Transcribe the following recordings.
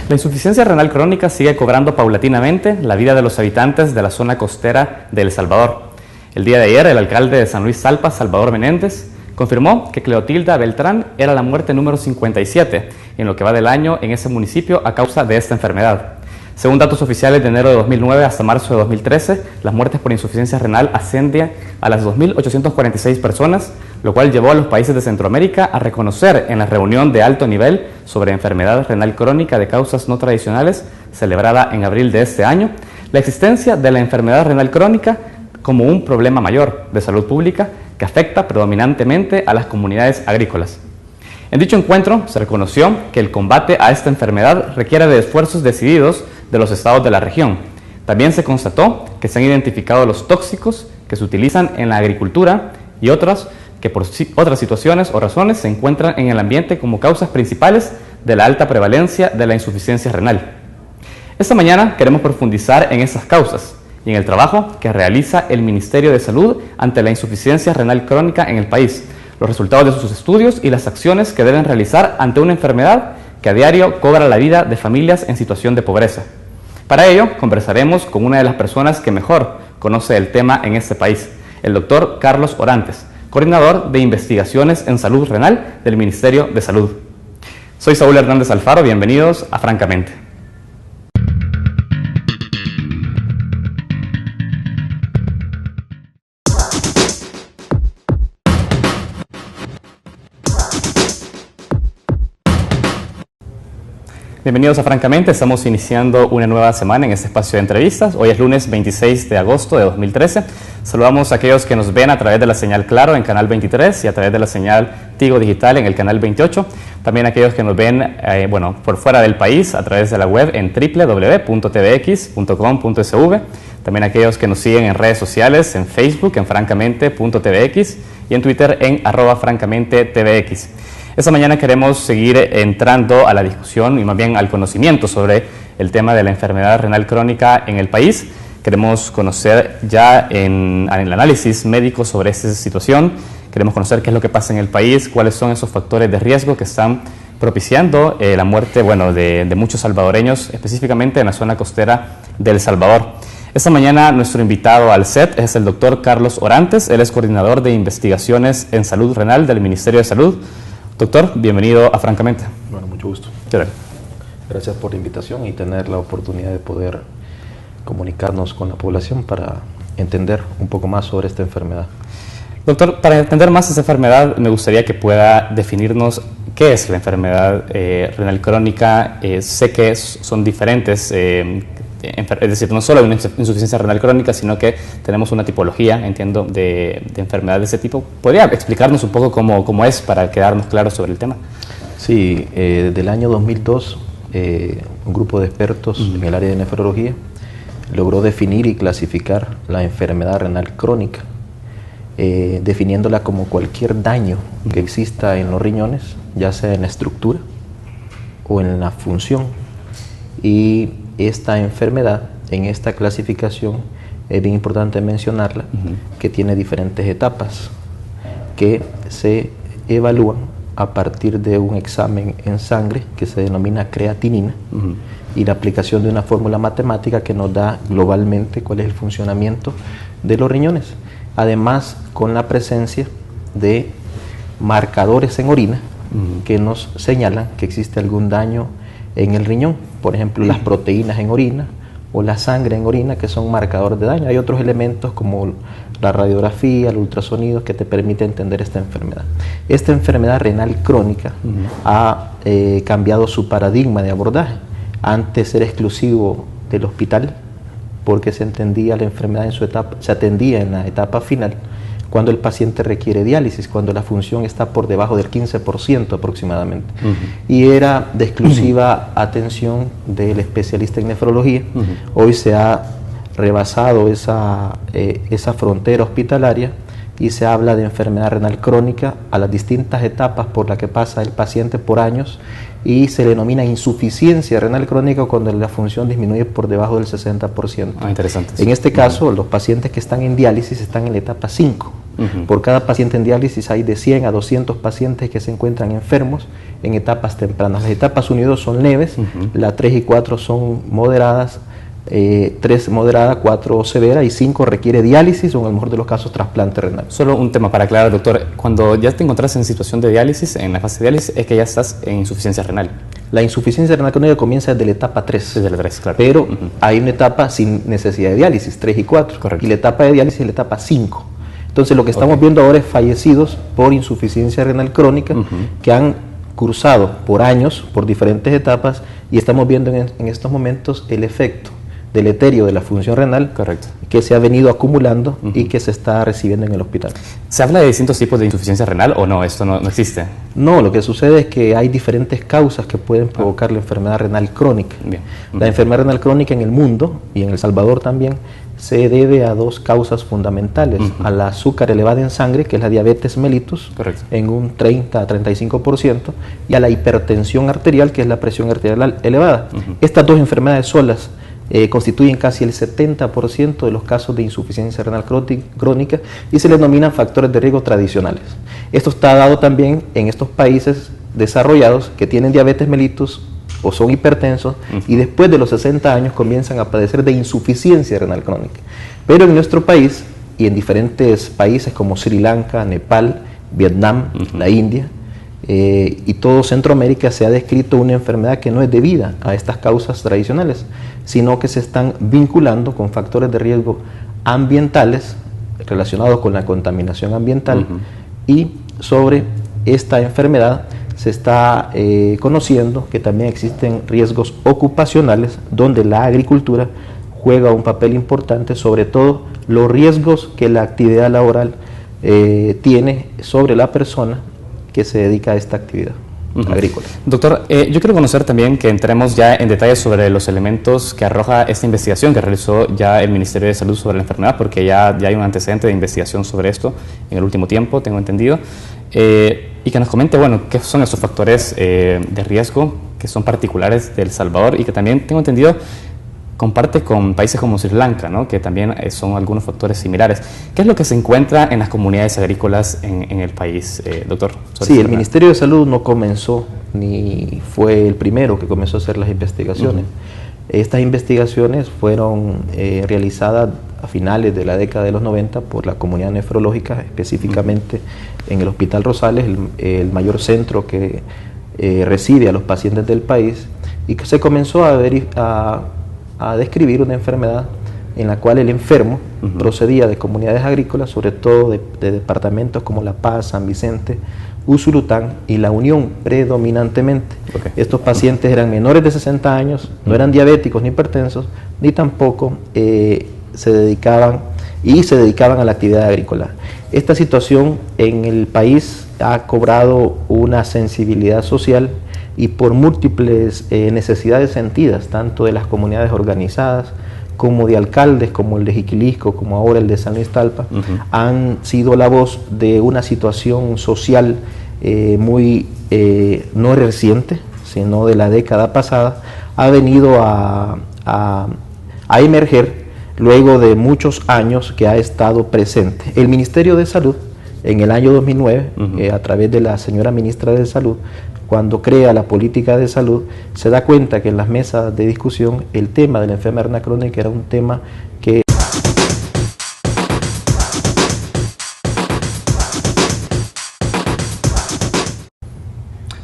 La insuficiencia renal crónica sigue cobrando paulatinamente la vida de los habitantes de la zona costera de El Salvador. El día de ayer, el alcalde de San Luis Salpa, Salvador Menéndez, confirmó que Cleotilda Beltrán era la muerte número 57 en lo que va del año en ese municipio a causa de esta enfermedad. Según datos oficiales de enero de 2009 hasta marzo de 2013, las muertes por insuficiencia renal ascendían a las 2.846 personas, lo cual llevó a los países de Centroamérica a reconocer en la reunión de alto nivel sobre enfermedad renal crónica de causas no tradicionales, celebrada en abril de este año, la existencia de la enfermedad renal crónica como un problema mayor de salud pública que afecta predominantemente a las comunidades agrícolas. En dicho encuentro se reconoció que el combate a esta enfermedad requiere de esfuerzos decididos de los estados de la región. También se constató que se han identificado los tóxicos que se utilizan en la agricultura y otras que por otras situaciones o razones se encuentran en el ambiente como causas principales de la alta prevalencia de la insuficiencia renal. Esta mañana queremos profundizar en esas causas y en el trabajo que realiza el Ministerio de Salud ante la insuficiencia renal crónica en el país, los resultados de sus estudios y las acciones que deben realizar ante una enfermedad que a diario cobra la vida de familias en situación de pobreza. Para ello, conversaremos con una de las personas que mejor conoce el tema en este país, el doctor Carlos Orantes, coordinador de investigaciones en salud renal del Ministerio de Salud. Soy Saúl Hernández Alfaro, bienvenidos a Francamente. Bienvenidos a Francamente, estamos iniciando una nueva semana en este espacio de entrevistas. Hoy es lunes 26 de agosto de 2013. Saludamos a aquellos que nos ven a través de la señal Claro en Canal 23 y a través de la señal Tigo Digital en el Canal 28. También a aquellos que nos ven por fuera del país a través de la web en www.tvx.com.sv. También a aquellos que nos siguen en redes sociales, en Facebook en francamente.tvx y en Twitter en @francamentetvx. Esta mañana queremos seguir entrando a la discusión y más bien al conocimiento sobre el tema de la enfermedad renal crónica en el país. Queremos conocer ya en el análisis médico sobre esta situación. Queremos conocer qué es lo que pasa en el país, cuáles son esos factores de riesgo que están propiciando la muerte de muchos salvadoreños, específicamente en la zona costera de El Salvador. Esta mañana nuestro invitado al set es el doctor Carlos Orantes. Él es coordinador de investigaciones en salud renal del Ministerio de Salud. Doctor, bienvenido a Francamente. Bueno, mucho gusto. Claro. Gracias por la invitación y tener la oportunidad de poder comunicarnos con la población para entender un poco más sobre esta enfermedad. Doctor, para entender más esta enfermedad, me gustaría que pueda definirnos qué es la enfermedad renal crónica. Sé que son diferentes, es decir, no solo una insuficiencia renal crónica, sino que tenemos una tipología, entiendo, de enfermedad de ese tipo. ¿Podría explicarnos un poco cómo es para quedarnos claros sobre el tema? Sí, desde el año 2002, un grupo de expertos en el área de nefrología logró definir y clasificar la enfermedad renal crónica, definiéndola como cualquier daño que exista en los riñones, ya sea en la estructura o en la función. Y esta enfermedad, en esta clasificación, es bien importante mencionarla, que tiene diferentes etapas que se evalúan a partir de un examen en sangre que se denomina creatinina y la aplicación de una fórmula matemática que nos da globalmente cuál es el funcionamiento de los riñones, además con la presencia de marcadores en orina que nos señalan que existe algún daño en el riñón, por ejemplo las proteínas en orina o la sangre en orina, que son marcadores de daño. Hay otros elementos como la radiografía, el ultrasonido, que te permite entender esta enfermedad. Esta enfermedad renal crónica ha cambiado su paradigma de abordaje. Antes era exclusivo del hospital porque se entendía la enfermedad en su etapa, se atendía en la etapa final, cuando el paciente requiere diálisis, cuando la función está por debajo del 15% aproximadamente. Y era de exclusiva atención del especialista en nefrología. Hoy se ha rebasado esa frontera hospitalaria y se habla de enfermedad renal crónica a las distintas etapas por las que pasa el paciente por años, y se le denomina insuficiencia renal crónica cuando la función disminuye por debajo del 60%. Interesante. En este caso, los pacientes que están en diálisis están en la etapa 5 Por cada paciente en diálisis hay de 100 a 200 pacientes que se encuentran enfermos en etapas tempranas. Las etapas 1 y 2 son leves, las 3 y 4 son moderadas, 3 moderada, 4 severa y 5 requiere diálisis o en el mejor de los casos trasplante renal. Solo un tema para aclarar, doctor. Cuando ya te encontrás en situación de diálisis, en la fase de diálisis, es que ya estás en insuficiencia renal. La insuficiencia renal crónica comienza desde la etapa 3. Desde la 3, claro. Pero hay una etapa sin necesidad de diálisis, 3 y 4. Correcto. Y la etapa de diálisis es la etapa 5. Entonces lo que estamos viendo ahora es fallecidos por insuficiencia renal crónica que han cursado por años, por diferentes etapas, y estamos viendo en estos momentos el efecto deleterio de la función renal. Correcto. Que se ha venido acumulando y que se está recibiendo en el hospital. ¿Se habla de distintos tipos de insuficiencia renal o no? ¿Esto no existe? No, lo que sucede es que hay diferentes causas que pueden provocar la enfermedad renal crónica. Bien. La enfermedad renal crónica en el mundo y en El Salvador también se debe a 2 causas fundamentales: al azúcar elevada en sangre, que es la diabetes mellitus, Correcto, en un 30 a 35%, y a la hipertensión arterial, que es la presión arterial elevada. Estas 2 enfermedades solas constituyen casi el 70% de los casos de insuficiencia renal crónica y se les denominan factores de riesgo tradicionales. Esto está dado también en estos países desarrollados que tienen diabetes mellitus o son hipertensos y después de los 60 años comienzan a padecer de insuficiencia renal crónica. Pero en nuestro país y en diferentes países como Sri Lanka, Nepal, Vietnam, la India, y todo Centroamérica, se ha descrito una enfermedad que no es debida a estas causas tradicionales, sino que se están vinculando con factores de riesgo ambientales relacionados con la contaminación ambiental, y sobre esta enfermedad se está conociendo que también existen riesgos ocupacionales donde la agricultura juega un papel importante, sobre todo los riesgos que la actividad laboral tiene sobre la persona que se dedica a esta actividad agrícola. Doctor, yo quiero conocer también que entremos ya en detalles sobre los elementos que arroja esta investigación que realizó ya el Ministerio de Salud sobre la enfermedad, porque ya hay un antecedente de investigación sobre esto en el último tiempo, tengo entendido, y que nos comente, bueno, qué son esos factores de riesgo que son particulares de El Salvador y que también, tengo entendido, comparte con países como Sri Lanka, ¿no? Que también son algunos factores similares. ¿Qué es lo que se encuentra en las comunidades agrícolas en el país, doctor? Sí, el Ministerio de Salud no comenzó, ni fue el primero que comenzó a hacer las investigaciones. Estas investigaciones fueron realizadas a finales de la década de los 90 por la comunidad nefrológica, específicamente en el Hospital Rosales, el mayor centro que recibe a los pacientes del país, y que se comenzó a describir una enfermedad en la cual el enfermo procedía de comunidades agrícolas, sobre todo de departamentos como La Paz, San Vicente, Usulután y La Unión predominantemente. Estos pacientes eran menores de 60 años, no eran diabéticos ni hipertensos, ni tampoco se dedicaban a la actividad agrícola. Esta situación en el país ha cobrado una sensibilidad social y por múltiples necesidades sentidas, tanto de las comunidades organizadas como de alcaldes, como el de Jiquilisco, como ahora el de San Luis Talpa, han sido la voz de una situación social muy no reciente, sino de la década pasada, ha venido a emerger luego de muchos años que ha estado presente. El Ministerio de Salud, en el año 2009, a través de la señora ministra de Salud, cuando crea la política de salud, se da cuenta que en las mesas de discusión el tema de la enfermedad renal crónica era un tema que...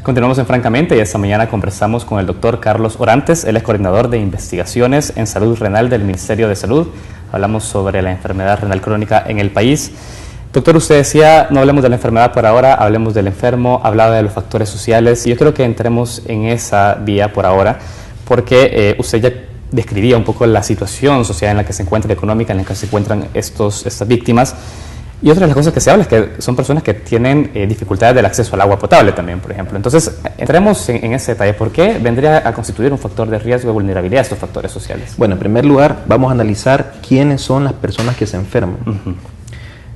Continuamos en Francamente y esta mañana conversamos con el doctor Carlos Orantes, él es coordinador de investigaciones en salud renal del Ministerio de Salud. Hablamos sobre la enfermedad renal crónica en el país. Doctor, usted decía, no hablemos de la enfermedad por ahora, hablemos del enfermo, hablaba de los factores sociales, y yo creo que entremos en esa vía por ahora, porque usted ya describía un poco la situación social en la que se encuentra, económica en la que se encuentran estas víctimas, y otra de las cosas que se habla es que son personas que tienen dificultades del acceso al agua potable también, por ejemplo. Entonces, entremos en ese detalle. ¿Por qué vendría a constituir un factor de riesgo de vulnerabilidad estos factores sociales? Bueno, en primer lugar, vamos a analizar quiénes son las personas que se enferman.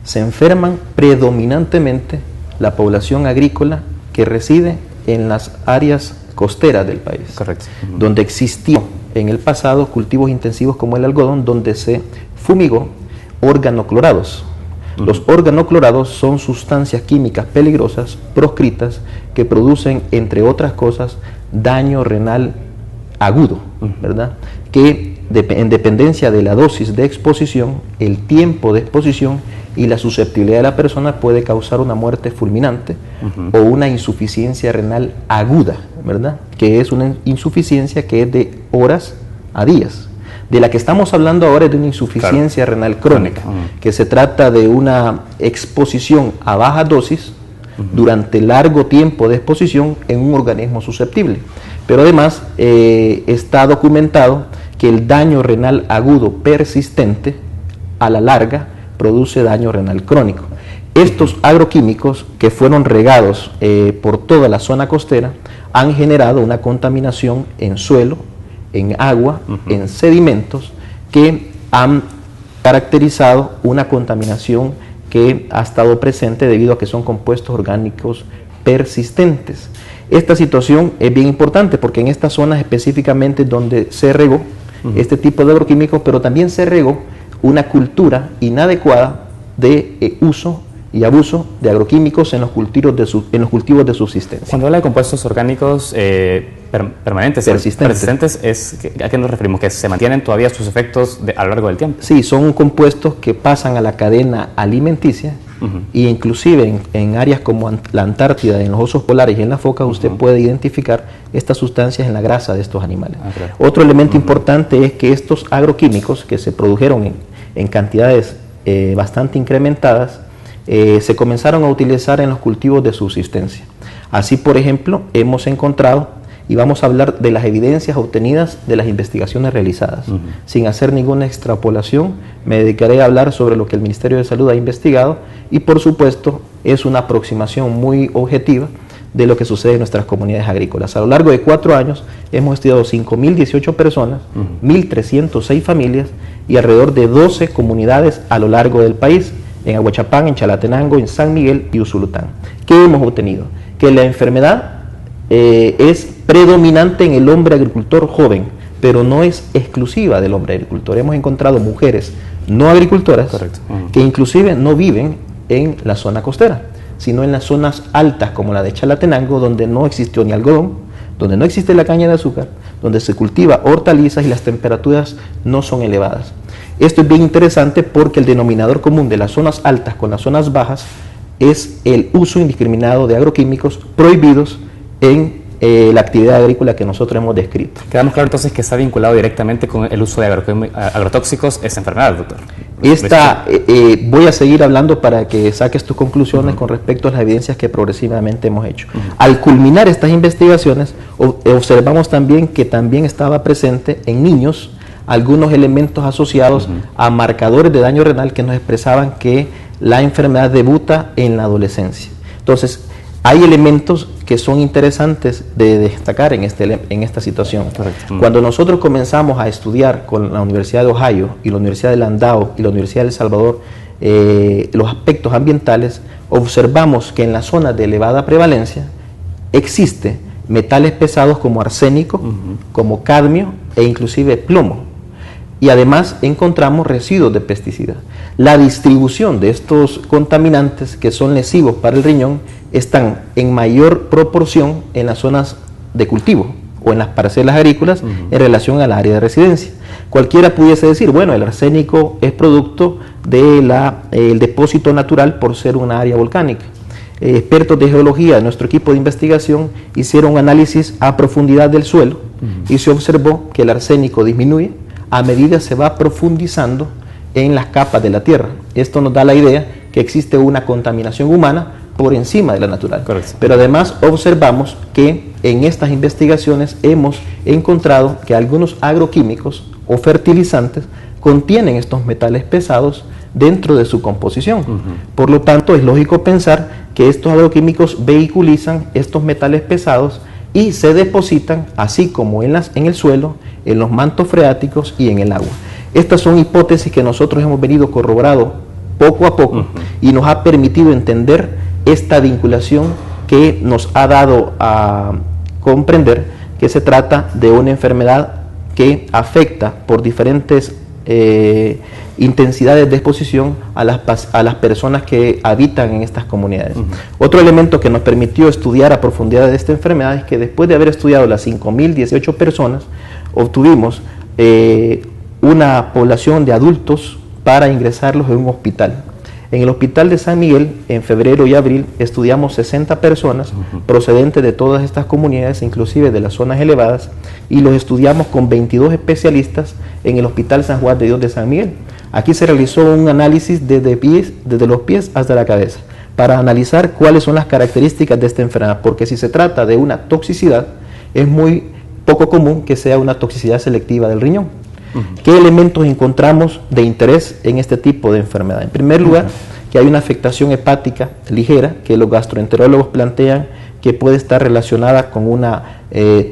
Se enferman predominantemente la población agrícola que reside en las áreas costeras del país. Correcto. Donde existió en el pasado cultivos intensivos como el algodón, donde se fumigó organoclorados. Los organoclorados son sustancias químicas peligrosas, proscritas, que producen, entre otras cosas, daño renal agudo, ¿verdad? Que en dependencia de la dosis de exposición, el tiempo de exposición y la susceptibilidad de la persona puede causar una muerte fulminante o una insuficiencia renal aguda, ¿verdad? Que es una insuficiencia que es de horas a días. De la que estamos hablando ahora es de una insuficiencia renal crónica, que se trata de una exposición a baja dosis durante largo tiempo de exposición en un organismo susceptible. Pero además está documentado que el daño renal agudo persistente a la larga produce daño renal crónico. Estos agroquímicos que fueron regados por toda la zona costera han generado una contaminación en suelo, en agua, en sedimentos, que han caracterizado una contaminación que ha estado presente debido a que son compuestos orgánicos persistentes. Esta situación es bien importante porque en estas zonas específicamente donde se regó este tipo de agroquímicos, pero también se regó una cultura inadecuada de uso y abuso de agroquímicos en los cultivos de subsistencia. Cuando habla de compuestos orgánicos permanentes, persistentes, ¿a qué nos referimos? ¿Que se mantienen todavía sus efectos a lo largo del tiempo? Sí, son compuestos que pasan a la cadena alimenticia y inclusive en áreas como la Antártida, en los osos polares y en las focas, usted puede identificar estas sustancias en la grasa de estos animales. Claro. Otro elemento importante es que estos agroquímicos que se produjeron en cantidades bastante incrementadas, se comenzaron a utilizar en los cultivos de subsistencia. Así, por ejemplo, hemos encontrado, y vamos a hablar de las evidencias obtenidas de las investigaciones realizadas. Sin hacer ninguna extrapolación, me dedicaré a hablar sobre lo que el Ministerio de Salud ha investigado y, por supuesto, es una aproximación muy objetiva de lo que sucede en nuestras comunidades agrícolas. A lo largo de 4 años hemos estudiado 5.018 personas, 1.306 familias y alrededor de 12 comunidades a lo largo del país, en Aguachapán, en Chalatenango, en San Miguel y Usulután. ¿Qué hemos obtenido? Que la enfermedad es predominante en el hombre agricultor joven, pero no es exclusiva del hombre agricultor. Hemos encontrado mujeres no agricultoras que inclusive no viven en la zona costera, sino en las zonas altas como la de Chalatenango, donde no existió ni algodón, donde no existe la caña de azúcar, donde se cultiva hortalizas y las temperaturas no son elevadas. Esto es bien interesante porque el denominador común de las zonas altas con las zonas bajas es el uso indiscriminado de agroquímicos prohibidos en la actividad agrícola que nosotros hemos descrito. Quedamos claro entonces que está vinculado directamente con el uso de agrotóxicos esa enfermedad, doctor. Voy a seguir hablando para que saques tus conclusiones con respecto a las evidencias que progresivamente hemos hecho. Al culminar estas investigaciones, observamos también que también estaba presente en niños algunos elementos asociados a marcadores de daño renal que nos expresaban que la enfermedad debuta en la adolescencia. Entonces, hay elementos que son interesantes de destacar en esta situación. Cuando nosotros comenzamos a estudiar con la Universidad de Ohio y la Universidad de Landau y la Universidad de El Salvador los aspectos ambientales, observamos que en las zonas de elevada prevalencia existe metales pesados como arsénico, como cadmio e inclusive plomo. Y además encontramos residuos de pesticidas. La distribución de estos contaminantes que son lesivos para el riñón están en mayor proporción en las zonas de cultivo o en las parcelas agrícolas en relación al área de residencia. Cualquiera pudiese decir, bueno, el arsénico es producto del depósito natural por ser una área volcánica. Expertos de geología de nuestro equipo de investigación hicieron un análisis a profundidad del suelo y se observó que el arsénico disminuye a medida se va profundizando en las capas de la tierra. Esto nos da la idea que existe una contaminación humana por encima de la natural. Correcto. Pero además observamos que en estas investigaciones hemos encontrado que algunos agroquímicos o fertilizantes contienen estos metales pesados dentro de su composición. Por lo tanto, es lógico pensar que estos agroquímicos vehiculizan estos metales pesados y se depositan, así como en el suelo, en los mantos freáticos y en el agua. Estas son hipótesis que nosotros hemos venido corroborando poco a poco y nos ha permitido entender esta vinculación que nos ha dado a comprender que se trata de una enfermedad que afecta por diferentes intensidades de exposición a las personas que habitan en estas comunidades. Otro elemento que nos permitió estudiar a profundidad de esta enfermedad es que después de haber estudiado las 5.018 personas, obtuvimos una población de adultos para ingresarlos en un hospital. En el hospital de San Miguel, en febrero y abril, estudiamos 60 personas procedentes de todas estas comunidades, inclusive de las zonas elevadas, y los estudiamos con 22 especialistas en el Hospital San Juan de Dios de San Miguel. Aquí se realizó un análisis desde los pies hasta la cabeza, para analizar cuáles son las características de esta enfermedad, porque si se trata de una toxicidad, es muy poco común que sea una toxicidad selectiva del riñón. ¿Qué elementos encontramos de interés en este tipo de enfermedad? En primer lugar, que hay una afectación hepática ligera, que los gastroenterólogos plantean que puede estar relacionada con una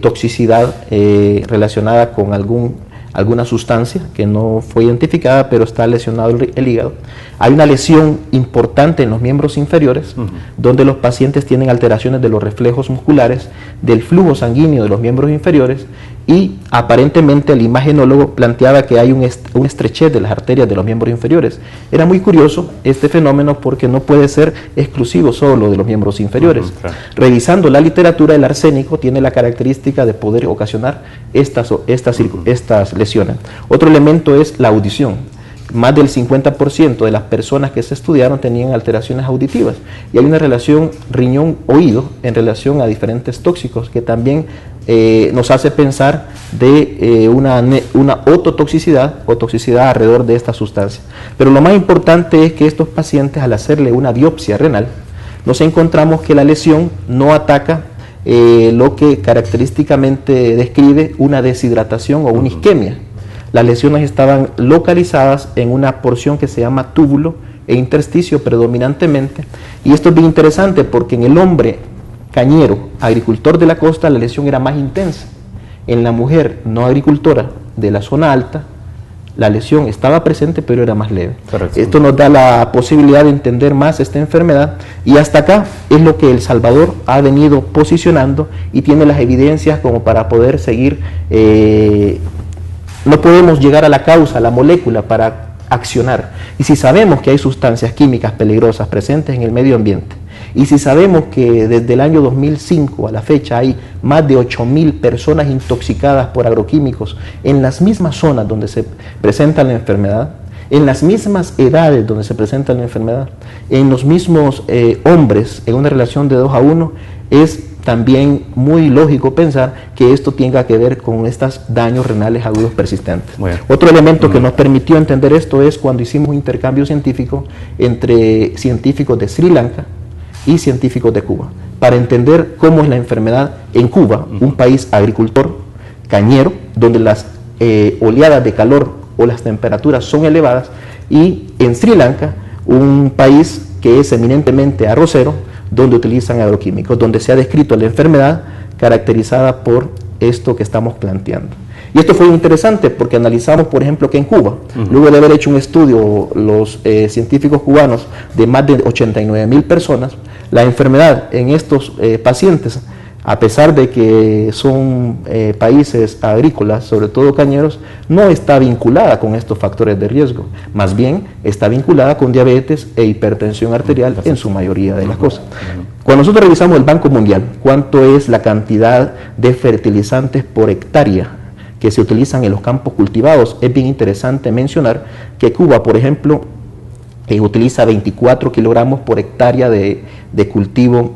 toxicidad relacionada con alguna sustancia que no fue identificada, pero está lesionado el hígado. Hay una lesión importante en los miembros inferiores, donde los pacientes tienen alteraciones de los reflejos musculares, del flujo sanguíneo de los miembros inferiores, y aparentemente el imagenólogo planteaba que hay un estrechez de las arterias de los miembros inferiores. Era muy curioso este fenómeno porque no puede ser exclusivo solo de los miembros inferiores. Claro. Revisando la literatura, el arsénico tiene la característica de poder ocasionar estas lesiones. Otro elemento es la audición. Más del 50% de las personas que se estudiaron tenían alteraciones auditivas, y hay una relación riñón-oído en relación a diferentes tóxicos que también nos hace pensar de una ototoxicidad o toxicidad alrededor de esta sustancia. Pero lo más importante es que estos pacientes, al hacerle una biopsia renal, nos encontramos que la lesión no ataca lo que característicamente describe una deshidratación o una isquemia. Las lesiones estaban localizadas en una porción que se llama túbulo e intersticio predominantemente, y esto es bien interesante porque en el hombre cañero, agricultor de la costa, la lesión era más intensa. En la mujer no agricultora de la zona alta, la lesión estaba presente pero era más leve. Correcto. Esto nos da la posibilidad de entender más esta enfermedad, y hasta acá es lo que El Salvador ha venido posicionando y tiene las evidencias como para poder seguir. No podemos llegar a la causa, a la molécula, para accionar. Y si sabemos que hay sustancias químicas peligrosas presentes en el medio ambiente, y si sabemos que desde el año 2005 a la fecha hay más de 8.000 personas intoxicadas por agroquímicos en las mismas zonas donde se presenta la enfermedad, en las mismas edades donde se presenta la enfermedad, en los mismos hombres, en una relación de 2:1, es también muy lógico pensar que esto tenga que ver con estos daños renales agudos persistentes. Bueno. Otro elemento que nos permitió entender esto es cuando hicimos un intercambio científico entre científicos de Sri Lanka y científicos de Cuba, para entender cómo es la enfermedad en Cuba, un país agricultor, cañero, donde las oleadas de calor o las temperaturas son elevadas, y en Sri Lanka, un país que es eminentemente arrocero, donde utilizan agroquímicos, donde se ha descrito la enfermedad caracterizada por esto que estamos planteando. Y esto fue interesante porque analizamos, por ejemplo, que en Cuba, luego de haber hecho un estudio los científicos cubanos de más de 89.000 personas, la enfermedad en estos pacientes, a pesar de que son países agrícolas, sobre todo cañeros, no está vinculada con estos factores de riesgo, más bien está vinculada con diabetes e hipertensión arterial en su mayoría de las cosas. Cuando nosotros revisamos el Banco Mundial, cuánto es la cantidad de fertilizantes por hectárea que se utilizan en los campos cultivados, es bien interesante mencionar que Cuba, por ejemplo, utiliza 24 kilogramos por hectárea de cultivo,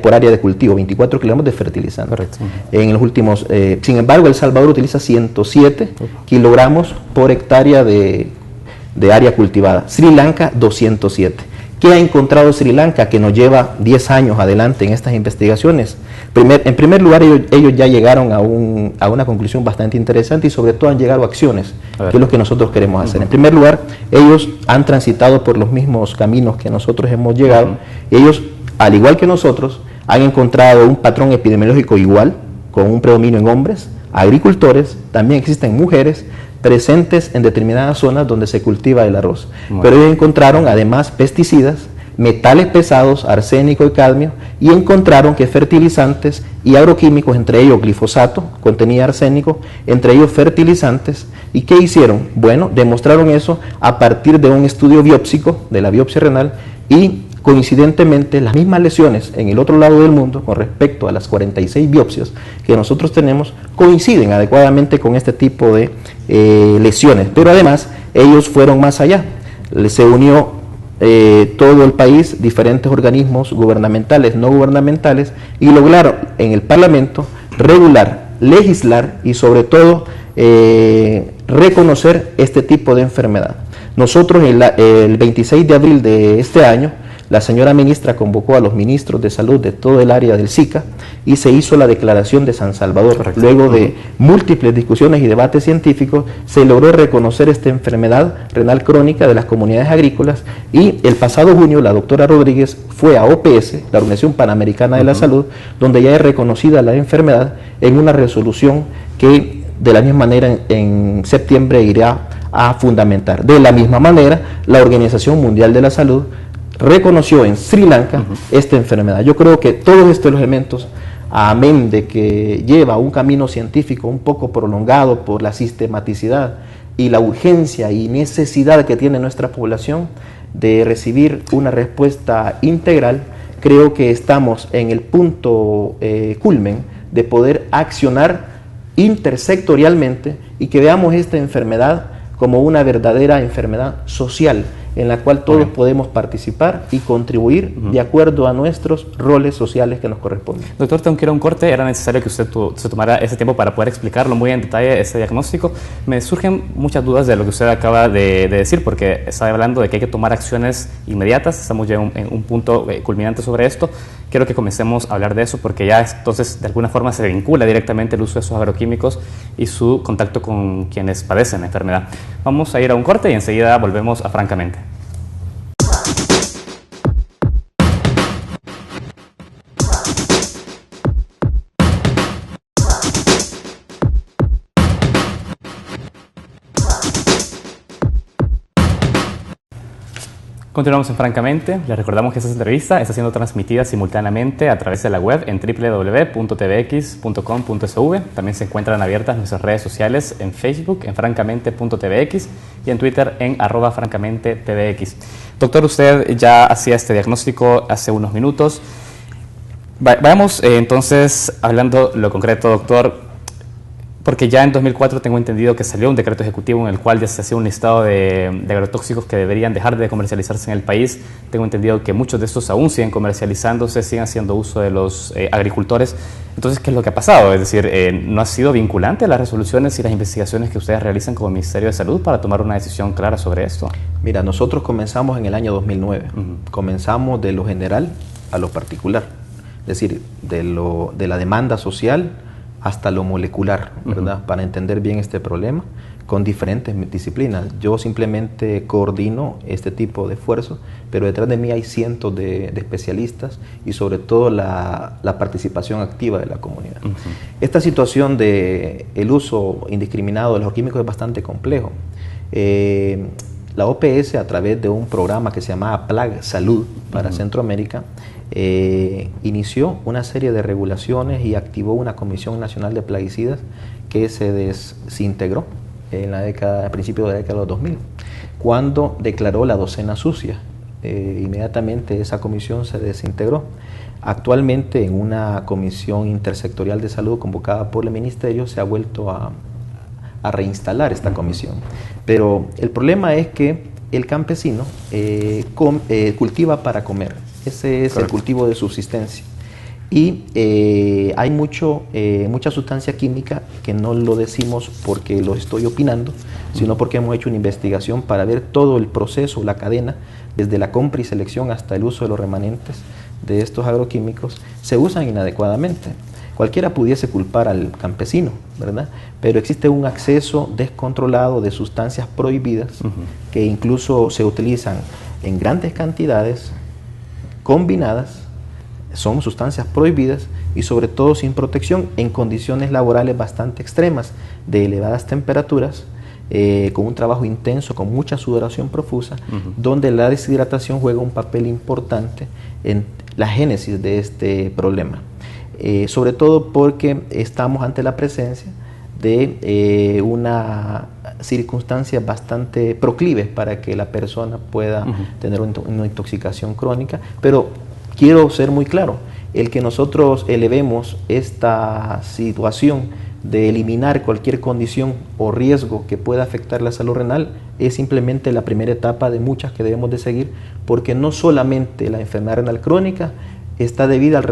por área de cultivo, 24 kilogramos de fertilizante. Correcto. En los últimos, sin embargo, El Salvador utiliza 107 kilogramos por hectárea de área cultivada. Sri Lanka, 207. ¿Qué ha encontrado Sri Lanka que nos lleva 10 años adelante en estas investigaciones? En primer lugar, ellos ya llegaron a una conclusión bastante interesante, y sobre todo han llegado a acciones, que es lo que nosotros queremos hacer. En primer lugar, ellos han transitado por los mismos caminos que nosotros hemos llegado. Ellos, al igual que nosotros, han encontrado un patrón epidemiológico igual, con un predominio en hombres, agricultores, también existen mujeres presentes en determinadas zonas donde se cultiva el arroz. Pero ellos encontraron además pesticidas, metales pesados, arsénico y cadmio, y encontraron que fertilizantes y agroquímicos, entre ellos glifosato, contenía arsénico, entre ellos fertilizantes, ¿Y qué hicieron? Bueno, demostraron eso a partir de un estudio biópsico, de la biopsia renal, y coincidentemente las mismas lesiones en el otro lado del mundo con respecto a las 46 biopsias que nosotros tenemos coinciden adecuadamente con este tipo de lesiones, pero además ellos fueron más allá. Se unió todo el país, diferentes organismos gubernamentales, no gubernamentales, y lograron en el Parlamento regular, legislar y sobre todo reconocer este tipo de enfermedad. Nosotros el 26 de abril de este año, la señora ministra convocó a los ministros de salud de todo el área del SICA y se hizo la declaración de San Salvador. Correcto. Luego de múltiples discusiones y debates científicos, se logró reconocer esta enfermedad renal crónica de las comunidades agrícolas, y el pasado junio la doctora Rodríguez fue a OPS, la Organización Panamericana de la Salud, donde ya es reconocida la enfermedad en una resolución que de la misma manera en septiembre irá a fundamentar. De la misma manera, la Organización Mundial de la Salud reconoció en Sri Lanka esta enfermedad. Yo creo que todos estos elementos, amén de que lleva un camino científico un poco prolongado por la sistematicidad y la urgencia y necesidad que tiene nuestra población de recibir una respuesta integral, creo que estamos en el punto culmen de poder accionar intersectorialmente y que veamos esta enfermedad como una verdadera enfermedad social en la cual todos podemos participar y contribuir de acuerdo a nuestros roles sociales que nos corresponden. Doctor, tengo que ir a un corte. Era necesario que usted se tomara ese tiempo para poder explicarlo muy en detalle, ese diagnóstico. Me surgen muchas dudas de lo que usted acaba de decir, porque está hablando de que hay que tomar acciones inmediatas. Estamos ya en un punto culminante sobre esto. Quiero que comencemos a hablar de eso, porque ya entonces de alguna forma se vincula directamente el uso de esos agroquímicos y su contacto con quienes padecen la enfermedad. Vamos a ir a un corte y enseguida volvemos a Francamente. Continuamos en Francamente. Les recordamos que esta entrevista está siendo transmitida simultáneamente a través de la web en www.tvx.com.sv. También se encuentran abiertas nuestras redes sociales en Facebook, en francamente.tvx, y en Twitter en @francamente.tvx. Doctor, usted ya hacía este diagnóstico hace unos minutos. Vayamos entonces hablando lo concreto, doctor. Porque ya en 2004 tengo entendido que salió un decreto ejecutivo en el cual ya se hacía un listado de agrotóxicos que deberían dejar de comercializarse en el país. Tengo entendido que muchos de estos aún siguen comercializándose, siguen haciendo uso de los agricultores. Entonces, ¿qué es lo que ha pasado? Es decir, ¿no ha sido vinculante las resoluciones y las investigaciones que ustedes realizan como Ministerio de Salud para tomar una decisión clara sobre esto? Mira, nosotros comenzamos en el año 2009. Comenzamos de lo general a lo particular. Es decir, de la demanda social hasta lo molecular, ¿verdad? Para entender bien este problema con diferentes disciplinas. Yo simplemente coordino este tipo de esfuerzos, pero detrás de mí hay cientos de especialistas y sobre todo la participación activa de la comunidad. Esta situación de el uso indiscriminado de los químicos es bastante complejo. La OPS, a través de un programa que se llamaba Plague Salud para Centroamérica, inició una serie de regulaciones y activó una Comisión Nacional de Plaguicidas que se desintegró a principios de la década de los 2000, cuando declaró la docena sucia. Inmediatamente esa comisión se desintegró. Actualmente, en una comisión intersectorial de salud convocada por el Ministerio, se ha vuelto a reinstalar esta comisión. Pero el problema es que el campesino cultiva para comer. Ese es el cultivo de subsistencia. Y hay mucha sustancia química que no lo decimos porque lo estoy opinando, sino porque hemos hecho una investigación para ver todo el proceso, la cadena, desde la compra y selección hasta el uso de los remanentes de estos agroquímicos, se usan inadecuadamente. Cualquiera pudiese culpar al campesino, ¿verdad? Pero existe un acceso descontrolado de sustancias prohibidas que incluso se utilizan en grandes cantidades, combinadas, son sustancias prohibidas y sobre todo sin protección, en condiciones laborales bastante extremas, de elevadas temperaturas, con un trabajo intenso, con mucha sudoración profusa, donde la deshidratación juega un papel importante en la génesis de este problema. Sobre todo porque estamos ante la presencia de una circunstancias bastante proclives para que la persona pueda tener una intoxicación crónica, pero quiero ser muy claro, el que nosotros elevemos esta situación de eliminar cualquier condición o riesgo que pueda afectar la salud renal es simplemente la primera etapa de muchas que debemos de seguir, porque no solamente la enfermedad renal crónica está debida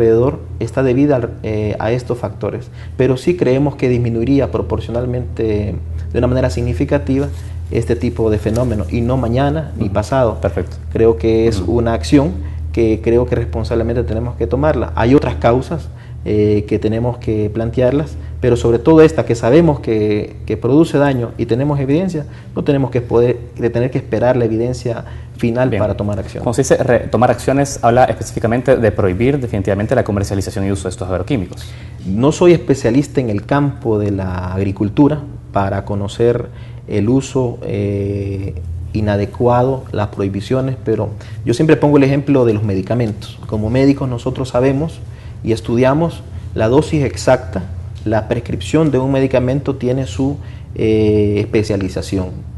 a estos factores, pero sí creemos que disminuiría proporcionalmente de una manera significativa este tipo de fenómenos, y no mañana ni pasado. Perfecto. Creo que es una acción que creo que responsablemente tenemos que tomarla. Hay otras causas que tenemos que plantearlas, pero sobre todo esta que sabemos que produce daño y tenemos evidencia, no tenemos que tener que esperar la evidencia final para tomar acción. Cuando se dice tomar acciones, habla específicamente de prohibir definitivamente la comercialización y uso de estos agroquímicos. No soy especialista en el campo de la agricultura para conocer el uso inadecuado, las prohibiciones, pero yo siempre pongo el ejemplo de los medicamentos. Como médicos nosotros sabemos y estudiamos la dosis exacta, la prescripción de un medicamento tiene su especialización.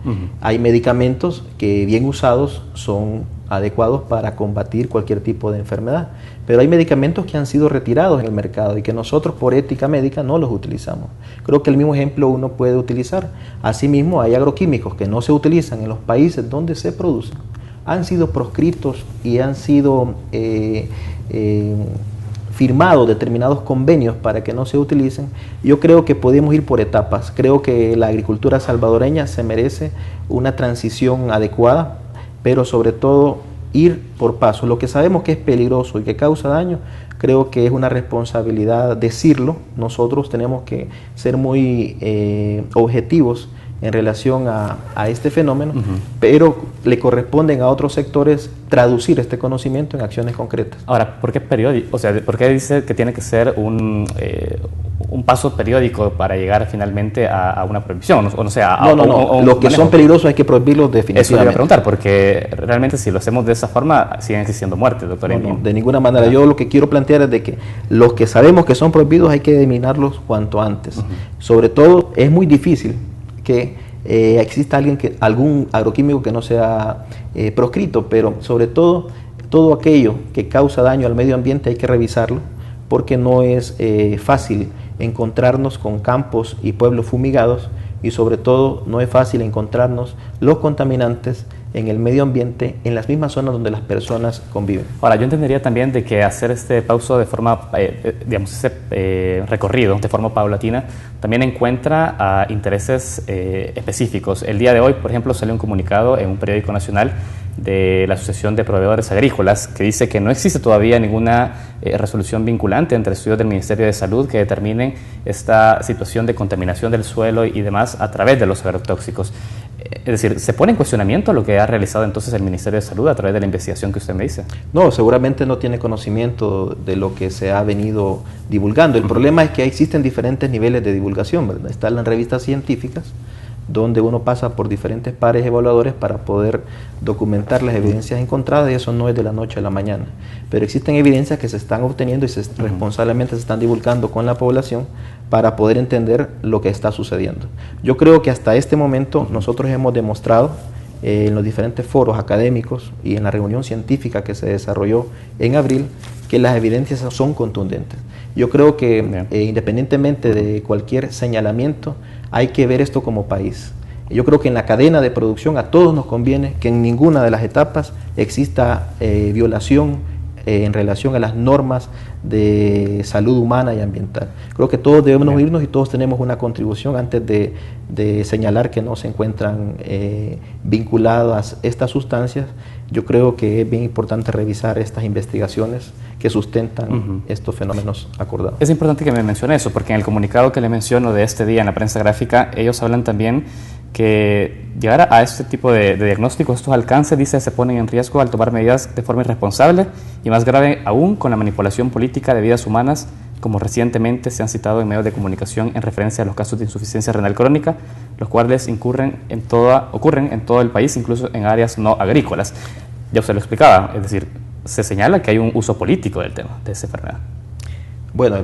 Hay medicamentos que bien usados son adecuados para combatir cualquier tipo de enfermedad, pero hay medicamentos que han sido retirados en el mercado y que nosotros por ética médica no los utilizamos. Creo que el mismo ejemplo uno puede utilizar. Asimismo, hay agroquímicos que no se utilizan en los países donde se producen, han sido proscritos y han sido firmados determinados convenios para que no se utilicen. Yo creo que podemos ir por etapas. Creo que la agricultura salvadoreña se merece una transición adecuada, pero sobre todo ir por pasos. Lo que sabemos que es peligroso y que causa daño, creo que es una responsabilidad decirlo. Nosotros tenemos que ser muy objetivos en relación a este fenómeno, pero le corresponden a otros sectores traducir este conocimiento en acciones concretas. Ahora, ¿por qué periódico? O sea, ¿por qué dice que tiene que ser un paso periódico para llegar finalmente a una prohibición? O no sé, los que son peligrosos hay que prohibirlos definitivamente. Eso le iba a preguntar, porque realmente si lo hacemos de esa forma siguen existiendo muertes, doctor. No, de ninguna manera. Yo lo que quiero plantear es de que los que sabemos que son prohibidos hay que eliminarlos cuanto antes. Sobre todo, es muy difícil que exista algún agroquímico que no sea proscrito, pero sobre todo aquello que causa daño al medio ambiente hay que revisarlo, porque no es fácil encontrarnos con campos y pueblos fumigados, y sobre todo no es fácil encontrarnos los contaminantes en el medio ambiente en las mismas zonas donde las personas conviven. Ahora, yo entendería también de que hacer este pauso de forma, digamos, ese recorrido de forma paulatina también encuentra a intereses específicos. El día de hoy, por ejemplo, salió un comunicado en un periódico nacional de la Asociación de Proveedores Agrícolas que dice que no existe todavía ninguna resolución vinculante entre estudios del Ministerio de Salud que determinen esta situación de contaminación del suelo y demás a través de los agrotóxicos. Es decir, ¿se pone en cuestionamiento lo que ha realizado entonces el Ministerio de Salud a través de la investigación que usted me dice? No, seguramente no tiene conocimiento de lo que se ha venido divulgando. El problema es que existen diferentes niveles de divulgación, ¿verdad? Están las revistas científicas, donde uno pasa por diferentes pares evaluadores para poder documentar las evidencias encontradas, y eso no es de la noche a la mañana. Pero existen evidencias que se están obteniendo y responsablemente se están divulgando con la población para poder entender lo que está sucediendo. Yo creo que hasta este momento nosotros hemos demostrado en los diferentes foros académicos y en la reunión científica que se desarrolló en abril que las evidencias son contundentes. Yo creo que independientemente de cualquier señalamiento, hay que ver esto como país. Yo creo que en la cadena de producción a todos nos conviene que en ninguna de las etapas exista violación en relación a las normas de salud humana y ambiental. Creo que todos debemos irnos y todos tenemos una contribución antes de señalar que no se encuentran vinculadas estas sustancias. Yo creo que es bien importante revisar estas investigaciones que sustentan estos fenómenos acordados. Es importante que me mencione eso, porque en el comunicado que le menciono de este día en la prensa gráfica, ellos hablan también que llegar a este tipo de diagnósticos, estos alcances, dice, se ponen en riesgo al tomar medidas de forma irresponsable y más grave aún con la manipulación política de vidas humanas, como recientemente se han citado en medios de comunicación en referencia a los casos de insuficiencia renal crónica, los cuales ocurren en todo el país, incluso en áreas no agrícolas. Ya usted lo explicaba, es decir, se señala que hay un uso político del tema, de esa enfermedad. Bueno,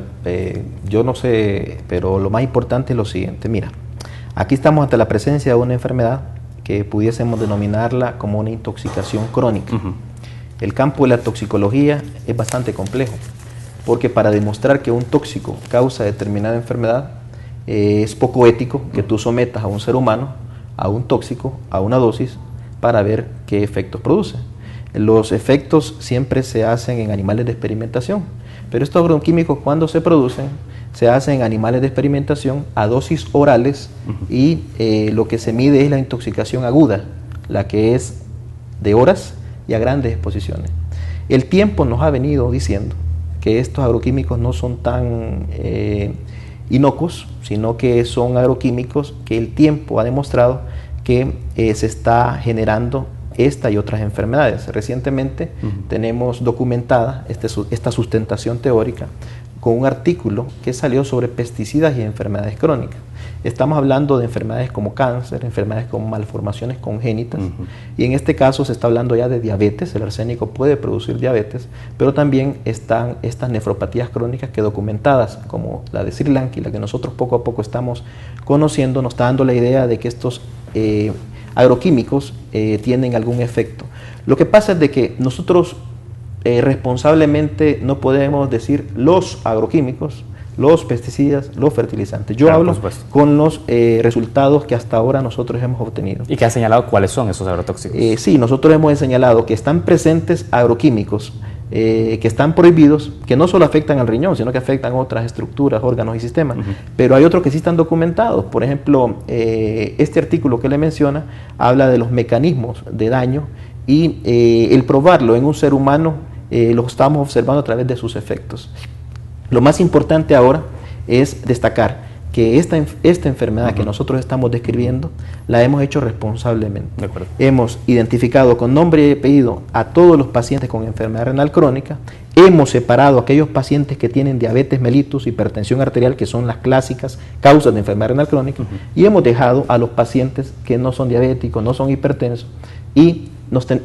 yo no sé, pero lo más importante es lo siguiente. Mira, Aquí estamos ante la presencia de una enfermedad que pudiésemos denominarla como una intoxicación crónica. El campo de la toxicología es bastante complejo, porque para demostrar que un tóxico causa determinada enfermedad, es poco ético que tú sometas a un ser humano a un tóxico, a una dosis, para ver qué efectos produce. Los efectos siempre se hacen en animales de experimentación, pero estos agroquímicos, cuando se producen, se hacen en animales de experimentación a dosis orales y lo que se mide es la intoxicación aguda, la que es de horas y a grandes exposiciones. El tiempo nos ha venido diciendo que estos agroquímicos no son tan inocuos, sino que son agroquímicos que el tiempo ha demostrado que se está generando esta y otras enfermedades. Recientemente tenemos documentada esta sustentación teórica con un artículo que salió sobre pesticidas y enfermedades crónicas. Estamos hablando de enfermedades como cáncer, enfermedades como malformaciones congénitas, y en este caso se está hablando ya de diabetes. El arsénico puede producir diabetes, pero también están estas nefropatías crónicas que documentadas, como la de Sri Lanka, y la que nosotros poco a poco estamos conociendo, nos está dando la idea de que estos agroquímicos tienen algún efecto. Lo que pasa es de que nosotros responsablemente no podemos decir los agroquímicos, los pesticidas, los fertilizantes. Yo hablo con los resultados que hasta ahora nosotros hemos obtenido. ¿Y qué ha señalado cuáles son esos agrotóxicos? Sí, nosotros hemos señalado que están presentes agroquímicos que están prohibidos, que no solo afectan al riñón, sino que afectan otras estructuras, órganos y sistemas. Pero hay otros que sí están documentados. Por ejemplo, este artículo que le menciona habla de los mecanismos de daño y el probarlo en un ser humano lo estamos observando a través de sus efectos. Lo más importante ahora es destacar que esta enfermedad que nosotros estamos describiendo la hemos hecho responsablemente. Hemos identificado con nombre y apellido a todos los pacientes con enfermedad renal crónica, hemos separado a aquellos pacientes que tienen diabetes mellitus, hipertensión arterial, que son las clásicas causas de enfermedad renal crónica, y hemos dejado a los pacientes que no son diabéticos, no son hipertensos, y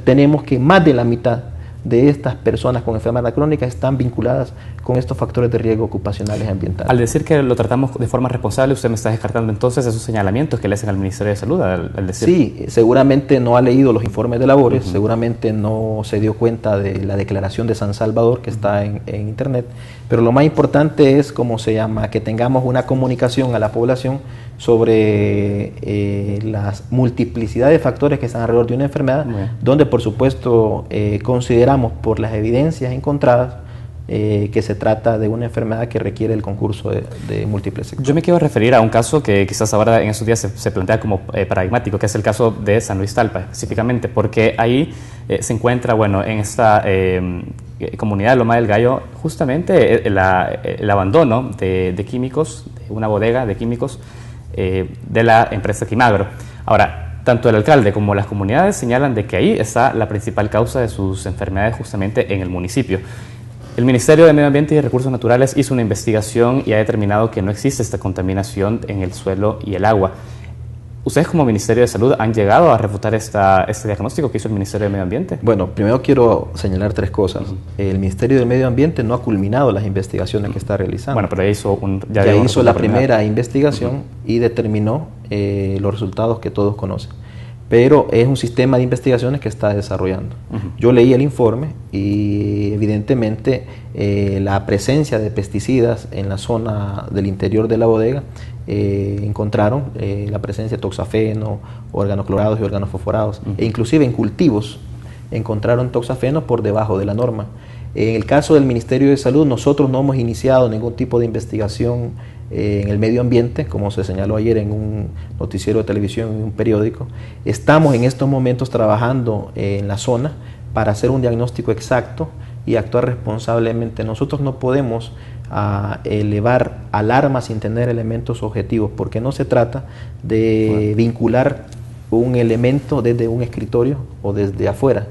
tenemos que más de la mitad de estas personas con enfermedad crónica están vinculadas con estos factores de riesgo ocupacionales y ambientales. Al decir que lo tratamos de forma responsable, usted me está descartando entonces esos señalamientos que le hacen al Ministerio de Salud al decir... Sí, seguramente no ha leído los informes de labores, seguramente no se dio cuenta de la declaración de San Salvador que está en internet, pero lo más importante es, ¿cómo se llama?, que tengamos una comunicación a la población sobre las multiplicidad de factores que están alrededor de una enfermedad, donde por supuesto consideramos por las evidencias encontradas que se trata de una enfermedad que requiere el concurso de múltiples sectores. Yo me quiero referir a un caso que quizás ahora en estos días se plantea como paradigmático, que es el caso de San Luis Talpa específicamente, porque ahí se encuentra, bueno, en esta comunidad de Loma del Gallo, justamente el abandono de químicos, de una bodega de químicos de la empresa Quimagro. Ahora, tanto el alcalde como las comunidades señalan de que ahí está la principal causa de sus enfermedades justamente en el municipio. El Ministerio de Medio Ambiente y Recursos Naturales hizo una investigación y ha determinado que no existe esta contaminación en el suelo y el agua. ¿Ustedes como Ministerio de Salud han llegado a refutar este diagnóstico que hizo el Ministerio de Medio Ambiente? Bueno, primero quiero señalar tres cosas. El Ministerio de Medio Ambiente no ha culminado las investigaciones que está realizando. Bueno, pero ya hizo la primera investigación y determinó los resultados que todos conocen. Pero es un sistema de investigaciones que está desarrollando. Yo leí el informe y evidentemente la presencia de pesticidas en la zona del interior de la bodega, encontraron la presencia de toxafeno, órganos clorados y órganos fosforados, e inclusive en cultivos encontraron toxafeno por debajo de la norma. En el caso del Ministerio de Salud, nosotros no hemos iniciado ningún tipo de investigación en el medio ambiente, como se señaló ayer en un noticiero de televisión, en un periódico. Estamos en estos momentos trabajando en la zona para hacer un diagnóstico exacto y actuar responsablemente. Nosotros no podemos elevar alarmas sin tener elementos objetivos, porque no se trata de vincular un elemento desde un escritorio o desde afuera.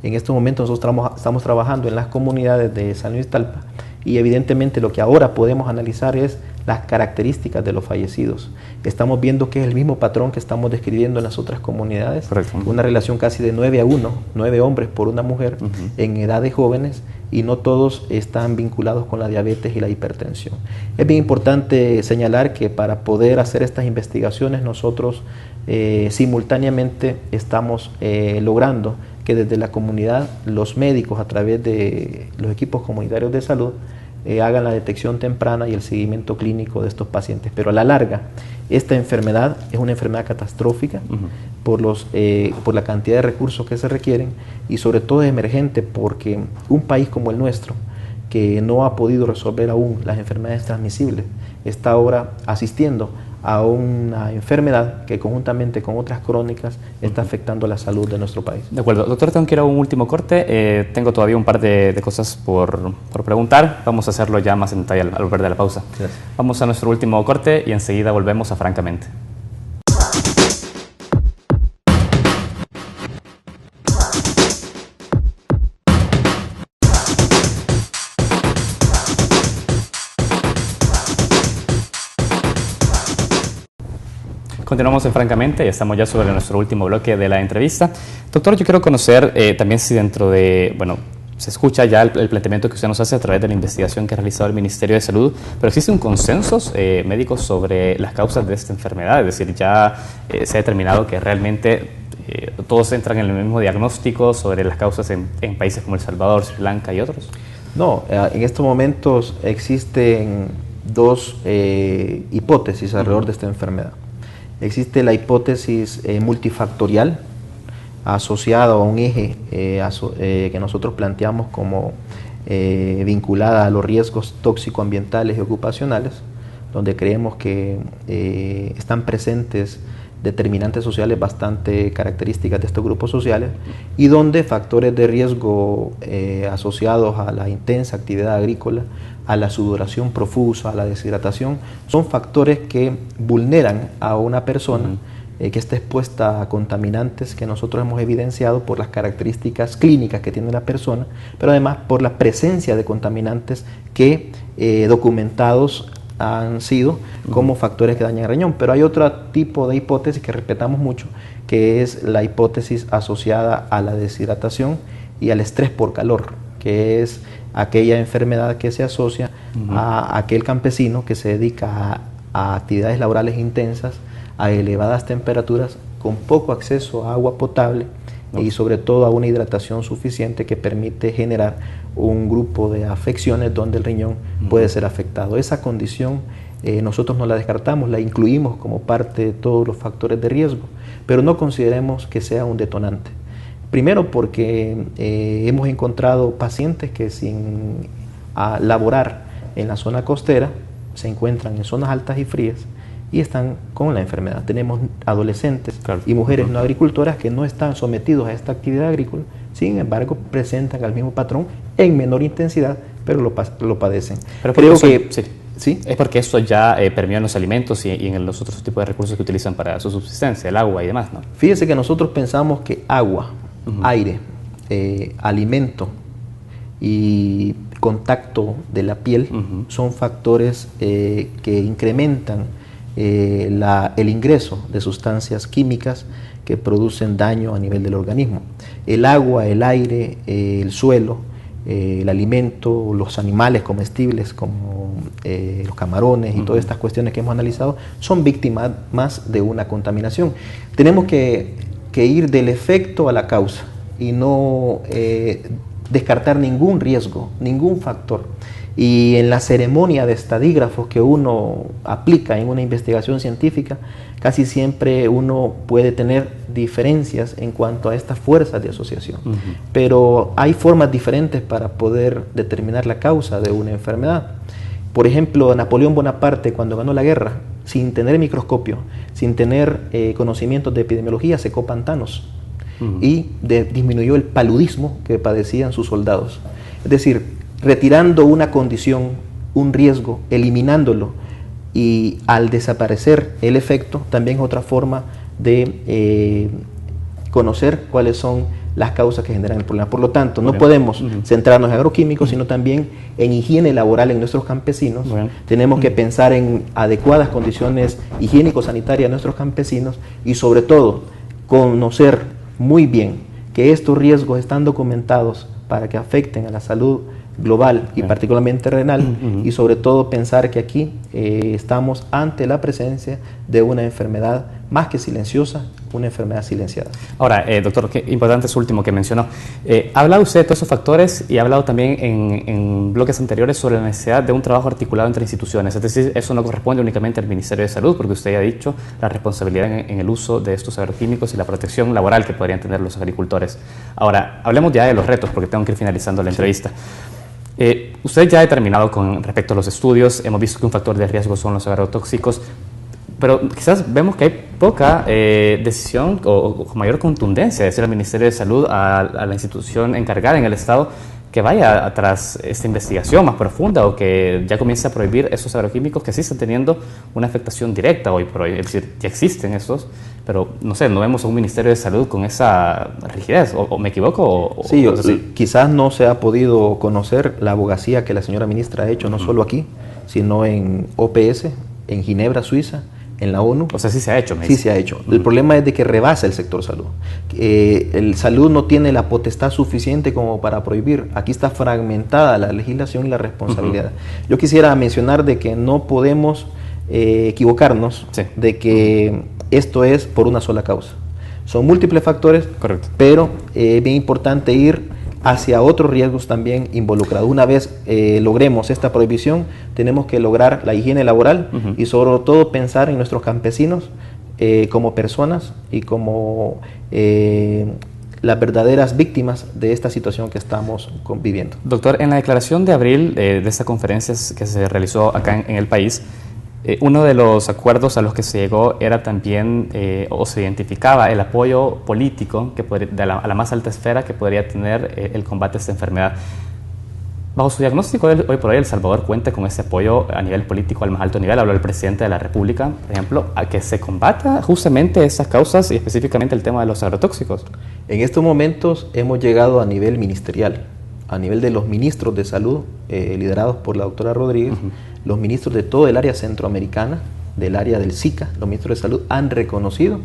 En estos momentos nosotros estamos trabajando en las comunidades de San Luis Talpa y evidentemente lo que ahora podemos analizar es las características de los fallecidos. Estamos viendo que es el mismo patrón que estamos describiendo en las otras comunidades. Correcto. Una relación casi de 9-1, 9 hombres por una mujer en edades jóvenes, y no todos están vinculados con la diabetes y la hipertensión. Es bien importante señalar que para poder hacer estas investigaciones nosotros simultáneamente estamos logrando que desde la comunidad los médicos a través de los equipos comunitarios de salud hagan la detección temprana y el seguimiento clínico de estos pacientes. Pero a la larga, esta enfermedad es una enfermedad catastrófica por la cantidad de recursos que se requieren, y sobre todo es emergente porque un país como el nuestro, que no ha podido resolver aún las enfermedades transmisibles, está ahora asistiendo a una enfermedad que conjuntamente con otras crónicas está afectando la salud de nuestro país. De acuerdo. Doctor, tengo que ir a un último corte. Tengo todavía un par de cosas por preguntar. Vamos a hacerlo ya más en detalle al volver de la pausa. Gracias. Vamos a nuestro último corte y enseguida volvemos a Francamente. Continuamos en Francamente y estamos ya sobre nuestro último bloque de la entrevista. Doctor, yo quiero conocer también si dentro de, bueno, se escucha ya el planteamiento que usted nos hace a través de la investigación que ha realizado el Ministerio de Salud, pero existe un consenso médico sobre las causas de esta enfermedad, es decir, ya se ha determinado que realmente todos entran en el mismo diagnóstico sobre las causas en países como El Salvador, Sri Lanka y otros. No, en estos momentos existen dos hipótesis alrededor de esta enfermedad. Existe la hipótesis multifactorial asociada a un eje que nosotros planteamos como vinculada a los riesgos tóxico-ambientales y ocupacionales, donde creemos que están presentes determinantes sociales bastante características de estos grupos sociales, y donde factores de riesgo asociados a la intensa actividad agrícola, a la sudoración profusa, a la deshidratación, son factores que vulneran a una persona que está expuesta a contaminantes que nosotros hemos evidenciado por las características clínicas que tiene la persona, pero además por la presencia de contaminantes que documentados han sido como factores que dañan el riñón. Pero hay otro tipo de hipótesis que respetamos mucho, que es la hipótesis asociada a la deshidratación y al estrés por calor, que es aquella enfermedad que se asocia a aquel campesino que se dedica a actividades laborales intensas, a elevadas temperaturas, con poco acceso a agua potable y sobre todo a una hidratación suficiente que permite generar un grupo de afecciones donde el riñón puede ser afectado. Esa condición nosotros no la descartamos, la incluimos como parte de todos los factores de riesgo, pero no consideremos que sea un detonante. Primero porque hemos encontrado pacientes que sin laborar en la zona costera se encuentran en zonas altas y frías y están con la enfermedad. Tenemos adolescentes y mujeres no agricultoras que no están sometidos a esta actividad agrícola, sin embargo presentan el mismo patrón en menor intensidad, pero lo padecen. Pero creo que ¿sí? Es porque esto ya permea en los alimentos y en los otros tipos de recursos que utilizan para su subsistencia, el agua y demás, ¿no? Fíjese que nosotros pensamos que agua, aire, alimento y contacto de la piel son factores que incrementan el ingreso de sustancias químicas que producen daño a nivel del organismo. El agua, el aire, el suelo, el alimento, los animales comestibles como los camarones y todas estas cuestiones que hemos analizado son víctimas más de una contaminación. Tenemos que ir del efecto a la causa y no descartar ningún riesgo, ningún factor. Y en la ceremonia de estadígrafos que uno aplica en una investigación científica, casi siempre uno puede tener diferencias en cuanto a estas fuerzas de asociación. Pero hay formas diferentes para poder determinar la causa de una enfermedad. Por ejemplo, Napoleón Bonaparte, cuando ganó la guerra, sin tener microscopio, sin tener conocimientos de epidemiología, secó pantanos y disminuyó el paludismo que padecían sus soldados. Es decir, retirando una condición, un riesgo, eliminándolo, y al desaparecer el efecto, también es otra forma de conocer cuáles son las causas que generan el problema. Por lo tanto, no podemos centrarnos en agroquímicos, sino también en higiene laboral en nuestros campesinos. Tenemos que pensar en adecuadas condiciones higiénico-sanitarias de nuestros campesinos y sobre todo conocer muy bien que estos riesgos están documentados para que afecten a la salud global y particularmente renal, y sobre todo pensar que aquí estamos ante la presencia de una enfermedad más que silenciosa, una enfermedad silenciada. Ahora, doctor, qué importante es último que mencionó. Ha hablado usted de todos esos factores y ha hablado también en bloques anteriores sobre la necesidad de un trabajo articulado entre instituciones. Es decir, eso no corresponde únicamente al Ministerio de Salud, porque usted ya ha dicho la responsabilidad en el uso de estos agroquímicos y la protección laboral que podrían tener los agricultores. Ahora, hablemos ya de los retos, porque tengo que ir finalizando la entrevista. Usted ya ha determinado con respecto a los estudios, hemos visto que un factor de riesgo son los agrotóxicos, pero quizás vemos que hay poca decisión o con mayor contundencia de decir al Ministerio de Salud, a la institución encargada en el Estado, que vaya tras esta investigación más profunda o que ya comience a prohibir esos agroquímicos que sí están teniendo una afectación directa hoy por hoy. Es decir, ya existen estos, pero no sé, no vemos a un Ministerio de Salud con esa rigidez, o me equivoco. Sí, quizás no se ha podido conocer la abogacía que la señora ministra ha hecho, no solo aquí, sino en OPS, en Ginebra, Suiza, en la ONU. O sea, sí se ha hecho. Sí se ha hecho. El problema es de que rebasa el sector salud. El salud no tiene la potestad suficiente como para prohibir. Aquí está fragmentada la legislación y la responsabilidad. Yo quisiera mencionar de que no podemos equivocarnos de que esto es por una sola causa. Son múltiples factores, pero es bien importante ir hacia otros riesgos también involucrados. Una vez logremos esta prohibición, tenemos que lograr la higiene laboral y sobre todo pensar en nuestros campesinos como personas y como las verdaderas víctimas de esta situación que estamos viviendo. Doctor, en la declaración de abril de esta conferencia que se realizó acá en el país, uno de los acuerdos a los que se llegó era también, o se identificaba el apoyo político a la más alta esfera que podría tener el combate a esta enfermedad. Bajo su diagnóstico, hoy por hoy El Salvador cuenta con ese apoyo a nivel político al más alto nivel. Habló el presidente de la República, por ejemplo, a que se combata justamente esas causas y específicamente el tema de los agrotóxicos. En estos momentos hemos llegado a nivel ministerial, a nivel de los ministros de salud, liderados por la doctora Rodríguez. Los ministros de todo el área centroamericana, del área del SICA, los ministros de salud han reconocido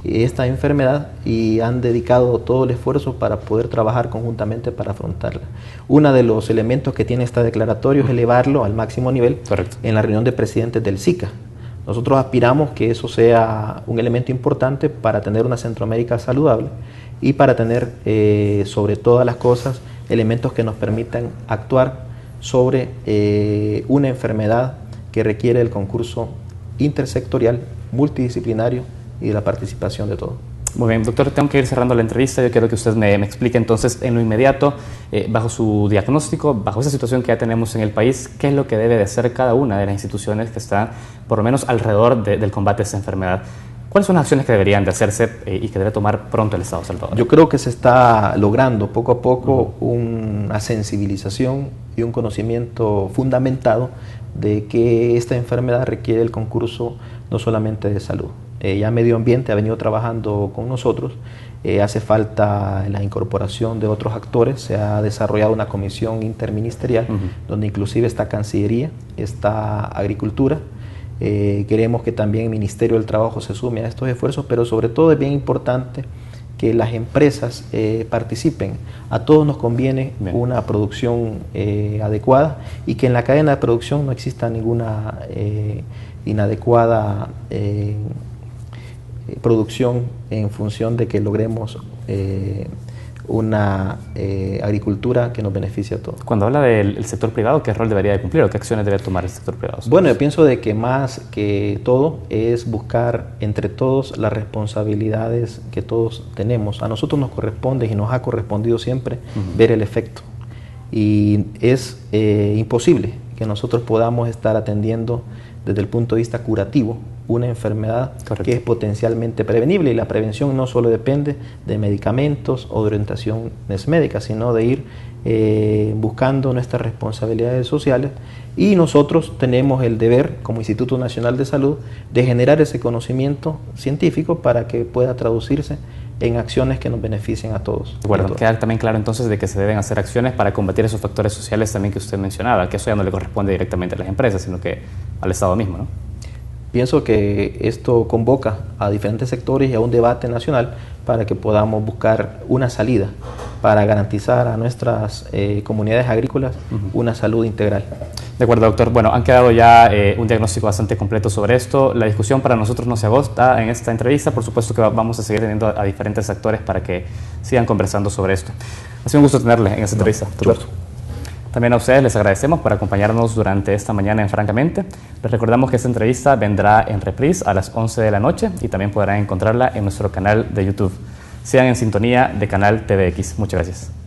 esta enfermedad y han dedicado todo el esfuerzo para poder trabajar conjuntamente para afrontarla. Uno de los elementos que tiene esta declaratoria es elevarlo al máximo nivel en la reunión de presidentes del SICA. Nosotros aspiramos que eso sea un elemento importante para tener una Centroamérica saludable y para tener, sobre todas las cosas, elementos que nos permitan actuar sobre una enfermedad que requiere el concurso intersectorial, multidisciplinario y de la participación de todos. Muy bien, doctor, tengo que ir cerrando la entrevista. Yo quiero que usted me explique entonces en lo inmediato, bajo su diagnóstico, bajo esa situación que ya tenemos en el país, qué es lo que debe de hacer cada una de las instituciones que están por lo menos alrededor del combate a esta enfermedad. ¿Cuáles son las acciones que deberían de hacerse y que debe tomar pronto el Estado de Salvador? Yo creo que se está logrando poco a poco una sensibilización y un conocimiento fundamentado de que esta enfermedad requiere el concurso no solamente de salud. Ya Medio Ambiente ha venido trabajando con nosotros, hace falta la incorporación de otros actores, se ha desarrollado una comisión interministerial donde inclusive está Cancillería, está Agricultura. Queremos que también el Ministerio del Trabajo se sume a estos esfuerzos, pero sobre todo es bien importante que las empresas participen. A todos nos conviene una producción adecuada y que en la cadena de producción no exista ninguna inadecuada producción en función de que logremos una agricultura que nos beneficie a todos. Cuando habla del sector privado, ¿qué rol debería de cumplir o qué acciones debe tomar el sector privado? Bueno, yo pienso de que más que todo es buscar entre todos las responsabilidades que todos tenemos. A nosotros nos corresponde y nos ha correspondido siempre ver el efecto. Y es imposible que nosotros podamos estar atendiendo desde el punto de vista curativo una enfermedad que es potencialmente prevenible, y la prevención no solo depende de medicamentos o de orientaciones médicas, sino de ir buscando nuestras responsabilidades sociales, y nosotros tenemos el deber como Instituto Nacional de Salud de generar ese conocimiento científico para que pueda traducirse en acciones que nos beneficien a todos. De acuerdo, queda también claro entonces de que se deben hacer acciones para combatir esos factores sociales también que usted mencionaba, que eso ya no le corresponde directamente a las empresas, sino que al Estado mismo, ¿no? Pienso que esto convoca a diferentes sectores y a un debate nacional para que podamos buscar una salida para garantizar a nuestras comunidades agrícolas una salud integral. De acuerdo, doctor. Bueno, han quedado ya un diagnóstico bastante completo sobre esto. La discusión para nosotros no se agota en esta entrevista. Por supuesto que vamos a seguir teniendo a diferentes actores para que sigan conversando sobre esto. Ha sido un gusto tenerle en esta entrevista, doctor. También a ustedes les agradecemos por acompañarnos durante esta mañana en Francamente. Les recordamos que esta entrevista vendrá en reprise a las 11 de la noche y también podrán encontrarla en nuestro canal de YouTube. Sigan en sintonía de Canal TVX. Muchas gracias.